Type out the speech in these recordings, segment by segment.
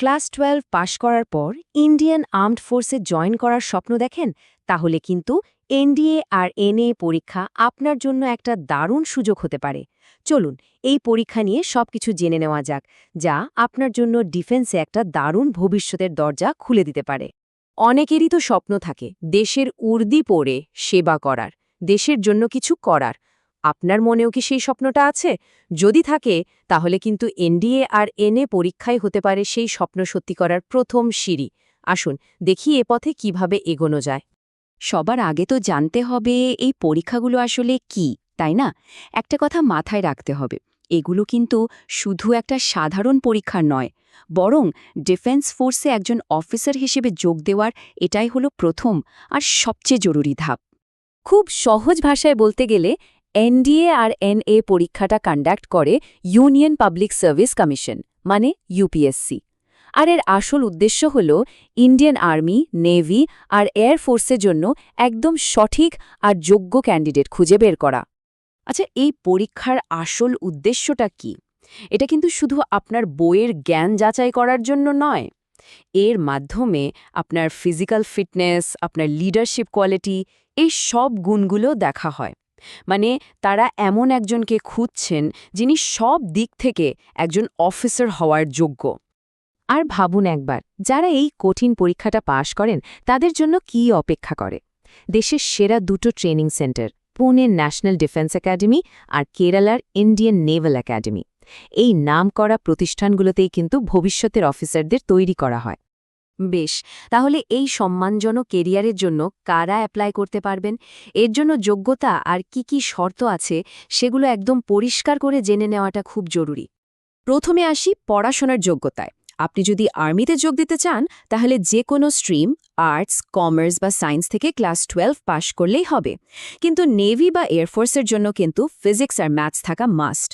Class 12 পাশ করার পর Indian armed ফোর্সে join করার স্বপ্ন দেখেন, তাহলে কিন্তু এনডিএ আর এনএ পরীক্ষা আপনার জন্য একটা দারুণ সুযোগ হতে পারে। চলুন এই পরীক্ষা নিয়ে সবকিছু জেনে নেওয়া যাক, যা আপনার জন্য ডিফেন্সে একটা দারুণ ভবিষ্যতের দরজা খুলে দিতে পারে। অনেকেরই তো স্বপ্ন থাকে দেশের উর্দি পরে সেবা করার, দেশের জন্য কিছু করার। আপনার মনেও কি সেই স্বপ্নটা আছে? যদি থাকে, তাহলে কিন্তু এনডিএ আর এনএ পরীক্ষায় হতে পারে সেই স্বপ্ন সত্যি করার প্রথম সিঁড়ি। আসুন দেখি এ পথে কিভাবে এগোনো যায়। সবার আগে তো জানতে হবে এই পরীক্ষাগুলো আসলে কি, তাই না? একটা কথা মাথায় রাখতে হবে, এগুলো কিন্তু শুধু একটা সাধারণ পরীক্ষা নয়, বরং ডিফেন্স ফোর্সে একজন অফিসার হিসেবে যোগ দেওয়ার এটাই হলো প্রথম আর সবচেয়ে জরুরি ধাপ। খুব সহজ ভাষায় বলতে গেলে এনডিএ আর এনএ পরীক্ষাটা কন্ডাক্ট করে ইউনিয়ন পাবলিক সার্ভিস কমিশন, মানে ইউপিএসসি। আর এর আসল উদ্দেশ্য হল ইন্ডিয়ান আর্মি, নেভি আর এয়ার ফোর্সের জন্য একদম সঠিক আর যোগ্য ক্যান্ডিডেট খুঁজে বের করা। আচ্ছা, এই পরীক্ষার আসল উদ্দেশ্যটা কি? এটা কিন্তু শুধু আপনার বইয়ের জ্ঞান যাচাই করার জন্য নয়। এর মাধ্যমে আপনার ফিজিক্যাল ফিটনেস, আপনার লিডারশিপ কোয়ালিটি, এই সব গুণগুলো দেখা হয়। মানে তারা এমন একজনকে খুঁজছেন যিনি সব দিক থেকে একজন অফিসার হওয়ার যোগ্য। আর ভাবুন একবার, যারা এই কঠিন পরীক্ষাটা পাশ করেন তাদের জন্য কি অপেক্ষা করে। দেশের সেরা দুটো ট্রেনিং সেন্টার, পুনের ন্যাশনাল ডিফেন্স একাডেমি আর কেরালার ইন্ডিয়ান নেভাল একাডেমি, এই নামকরা প্রতিষ্ঠানগুলোতেই কিন্তু ভবিষ্যতের অফিসারদের তৈরি করা হয়। বেশ, তাহলে এই সম্মানজনক কেরিয়ারের জন্য কারা অ্যাপ্লাই করতে পারবেন? এর জন্য যোগ্যতা আর কি কি শর্ত আছে সেগুলো একদম পরিষ্কার করে জেনে নেওয়াটা খুব জরুরি। প্রথমে আসি পড়াশোনার যোগ্যতায়। আপনি যদি আর্মিতে যোগ দিতে চান, তাহলে যে কোনো স্ট্রিম, আর্টস, কমার্স বা সায়েন্স থেকে ক্লাস 12 পাশ করলেই হবে। কিন্তু নেভি বা এয়ারফোর্সের জন্য কিন্তু ফিজিক্স আর ম্যাথস থাকা মাস্ট।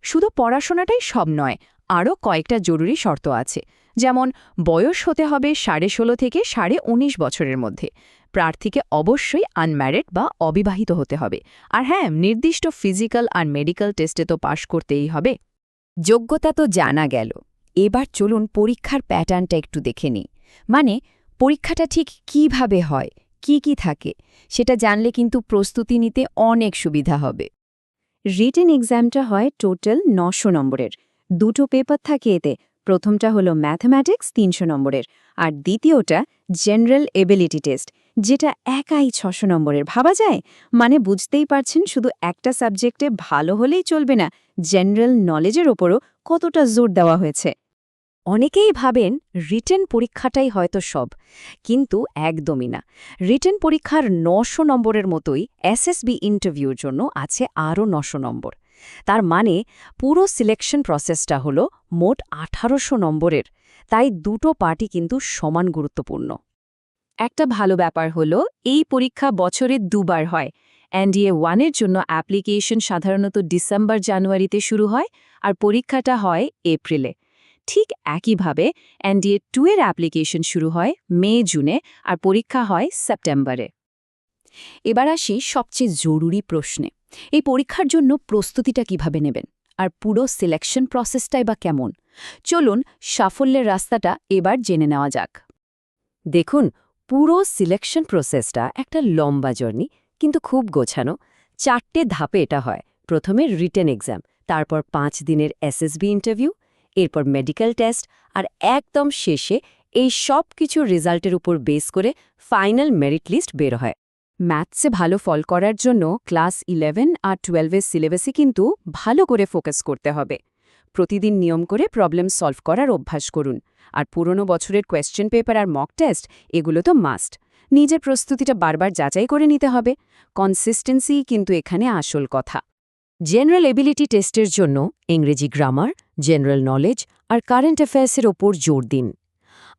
শুধু পড়াশোনাটাই সব নয়, আরও কয়েকটা জরুরি শর্ত আছে। যেমন বয়স হতে হবে 16.5 থেকে 19.5 বছরের মধ্যে। প্রার্থীকে অবশ্যই আনম্যারিড বা অবিবাহিত হতে হবে। আর হ্যাঁ, নির্দিষ্ট ফিজিক্যাল আর মেডিকেল টেস্টে তো পাশ করতেই হবে। যোগ্যতা তো জানা গেল, এবার চলুন পরীক্ষার প্যাটার্নটা একটু দেখে নিই। মানে পরীক্ষাটা ঠিক কিভাবে হয়, কি কি থাকে, সেটা জানলে কিন্তু প্রস্তুতি নিতে অনেক সুবিধা হবে। রিটেন এক্সামটা হয় টোটাল 900 নম্বরের। দুটো পেপার থাকে এতে। প্রথমটা হলো ম্যাথমেটিক্স 300 নম্বরের, আর দ্বিতীয়টা জেনারেল এবিলিটি টেস্ট, যেটা একাই 600 নম্বরের। ভাবা যায়? মানে বুঝতেই পারছেন, শুধু একটা সাবজেক্টে ভালো হলেই চলবে না, জেনারেল নলেজের ওপরও কতটা জোর দেওয়া হয়েছে। অনেকেই ভাবেন রিটেন পরীক্ষাটাই হয়তো সব, কিন্তু একদমই না। রিটেন পরীক্ষার 900 নম্বরের মতোই এসএসবি ইন্টারভিউর জন্য আছে আরও 900 নম্বর। তার মানে পুরো সিলেকশন প্রসেসটা হলো মোট 1800 নম্বরের। তাই দুটো পার্টি কিন্তু সমান গুরুত্বপূর্ণ। একটা ভালো ব্যাপার হলো এই পরীক্ষা বছরে দুবার হয়। এনডিএ 1-এর জন্য অ্যাপ্লিকেশন সাধারণত ডিসেম্বর-জানুয়ারিতে শুরু হয়, আর পরীক্ষাটা হয় এপ্রিলে। ঠিক একইভাবে এনডিএ 2-এর অ্যাপ্লিকেশন শুরু হয় মে-জুনে, আর পরীক্ষা হয় সেপ্টেম্বরে। এবার আসি সবচেয়ে জরুরি প্রশ্নে। এই পরীক্ষার জন্য প্রস্তুতিটা কিভাবে নেবেন, আর পুরো সিলেকশন প্রসেসটাই বা কেমন? চলুন সাফল্যের রাস্তাটা এবার জেনে নেওয়া যাক। দেখুন, পুরো সিলেকশন প্রসেসটা একটা লম্বা জার্নি, কিন্তু খুব গোছানো। 4টে ধাপে এটা হয়। প্রথমে রিটেন এক্সাম, তারপর 5 দিনের এসএসবি ইন্টারভিউ, এরপর মেডিকেল টেস্ট, আর একদম শেষে এই সব কিছুর রেজাল্টের উপর বেস করে ফাইনাল মেরিট লিস্ট বের হয়। ম্যাথসে ভালো ফল করার জন্য ক্লাস 11 আর 12-এর সিলেবাসে কিন্তু ভালো করে ফোকাস করতে হবে। প্রতিদিন নিয়ম করে প্রবলেম সলভ করার অভ্যাস করুন। আর পুরনো বছরের কোয়েশ্চেন পেপার আর মক টেস্ট, এগুলো তো মাস্ট। নিজের প্রস্তুতিটা বারবার যাচাই করে নিতে হবে। কনসিস্টেন্সি কিন্তু এখানে আসল কথা। জেনারেল এবিলিটি টেস্টের জন্য ইংরেজি গ্রামার, জেনারেল নলেজ আর কারেন্ট অ্যাফেয়ার্সের ওপর জোর দিন।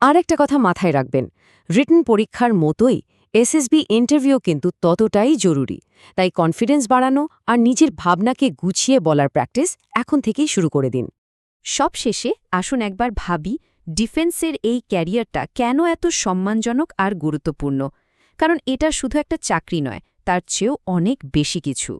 আর একটা কথা মাথায় রাখবেন, রিটেন পরীক্ষার মতোই এসএসবি ইন্টারভিউ কিন্তু ততটাই জরুরি। তাই কনফিডেন্স বাড়ানো আর নিজের ভাবনাকে গুছিয়ে বলার প্র্যাকটিস এখন থেকেই শুরু করে দিন। সবশেষে আসুন একবার ভাবি, ডিফেন্সের এই ক্যারিয়ারটা কেন এত সম্মানজনক আর গুরুত্বপূর্ণ। কারণ এটা শুধু একটা চাকরি নয়, তার চেয়েও অনেক বেশি কিছু।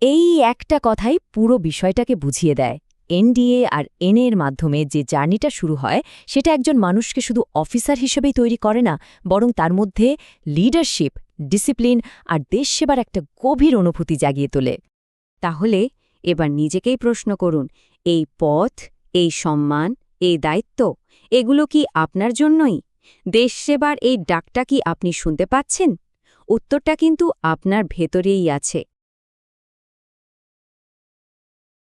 এই একটা কথাই পুরো বিষয়টাকে বুঝিয়ে দেয়। এনডিএ আর এনএ এর মাধ্যমে যে জার্নিটা শুরু হয় সেটা একজন মানুষকে শুধু অফিসার হিসেবেই তৈরি করে না, বরং তার মধ্যে লিডারশিপ, ডিসিপ্লিন আর দেশ সেবার একটা গভীর অনুভূতি জাগিয়ে তোলে। তাহলে এবার নিজেকেই প্রশ্ন করুন, এই পথ, এই সম্মান, এই দায়িত্ব, এগুলো কি আপনার জন্যই? দেশ সেবার এই ডাকটা কি আপনি শুনতে পাচ্ছেন? উত্তরটা কিন্তু আপনার ভেতরেই আছে।